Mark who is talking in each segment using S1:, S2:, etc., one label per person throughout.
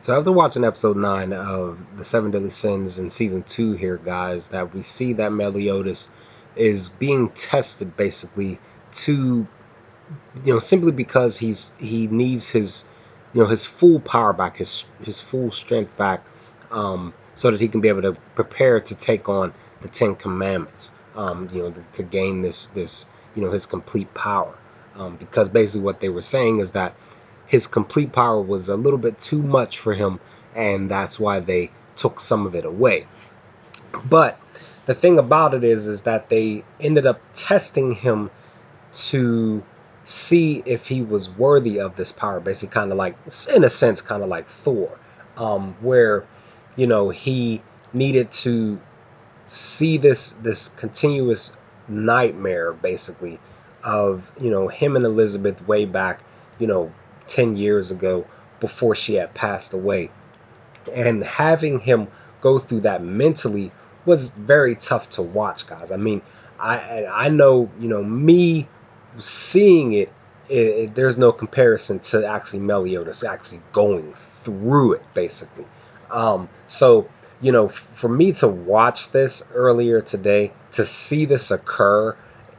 S1: So after watching episode 9 of the Seven Deadly Sins in season 2 here, guys, that we see that Meliodas is being tested basically to, simply because he needs his, his full power back, his full strength back, so that he can be able to prepare to take on the Ten Commandments, to gain this his complete power, because basically what they were saying is that his complete power was a little bit too much for him, and that's why they took some of it away. But the thing about it is that they ended up testing him to see if he was worthy of this power, basically kind of like, in a sense, kind of like Thor, where he needed to see this continuous nightmare basically of him and Elizabeth way back 10 years ago, before she had passed away, and having him go through that mentally was very tough to watch, guys. I mean, I know, me seeing it, there's no comparison to actually Meliodas actually going through it basically. So for me to watch this earlier today, to see this occur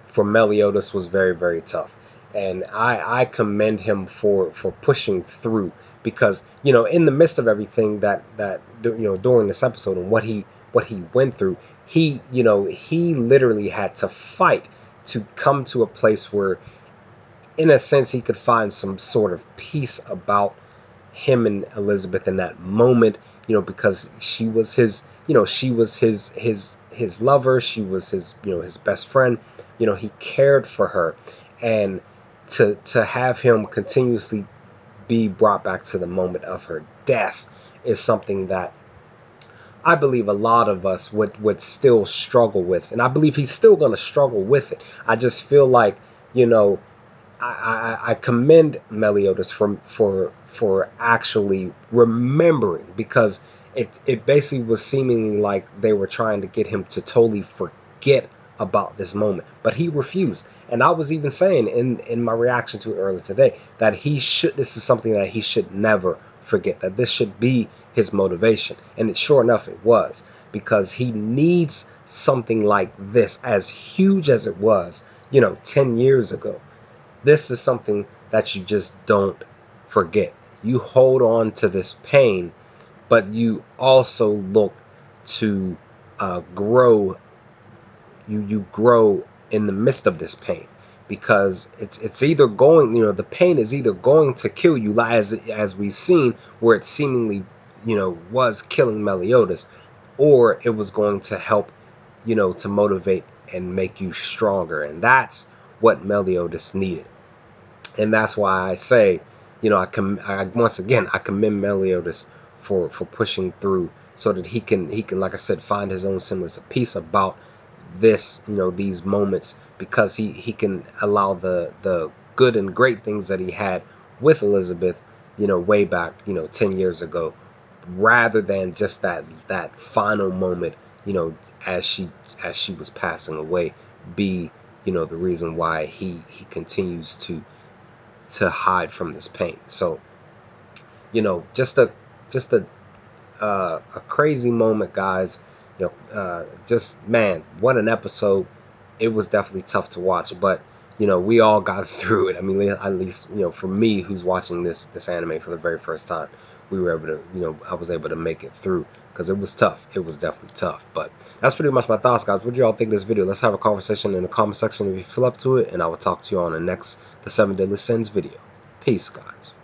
S1: for Meliodas was very, very tough. And I commend him for pushing through, because in the midst of everything that during this episode and what he went through, he he literally had to fight to come to a place where, in a sense, he could find some sort of peace about him and Elizabeth in that moment, because she was his, she was his lover, she was his, his best friend, he cared for her. And to have him continuously be brought back to the moment of her death is something that I believe a lot of us would still struggle with, and I believe he's still going to struggle with it. I just feel like, I commend Meliodas for actually remembering, because it basically was seemingly like they were trying to get him to totally forget about this moment, but he refused. And I was even saying in my reaction to it earlier today that this is something that he should never forget, that this should be his motivation. And sure enough, it was, because he needs something like this, as huge as it was 10 years ago. This is something that you just don't forget. You hold on to this pain, but you also look to grow. You grow in the midst of this pain, because it's either going, the pain is either going to kill you, as we've seen, where it seemingly was killing Meliodas, or it was going to help to motivate and make you stronger. And that's what Meliodas needed. And that's why I say, once again, I commend Meliodas for pushing through, so that he can, like I said, find his own semblance of peace about this, these moments, because he can allow the good and great things that he had with Elizabeth, way back, 10 years ago, rather than just that final moment, as she was passing away, be, the reason why he continues to hide from this pain. So, just a crazy moment, guys. Just, man, what an episode. It was definitely tough to watch, but we all got through it. I mean, at least for me, who's watching this anime for the very first time, we were able to, I was able to make it through, because it was tough. It was definitely tough. But that's pretty much my thoughts, guys. What do y'all think of this video? Let's have a conversation in the comment section if you feel up to it, and I will talk to you on the next The Seven Deadly Sins video. Peace, guys.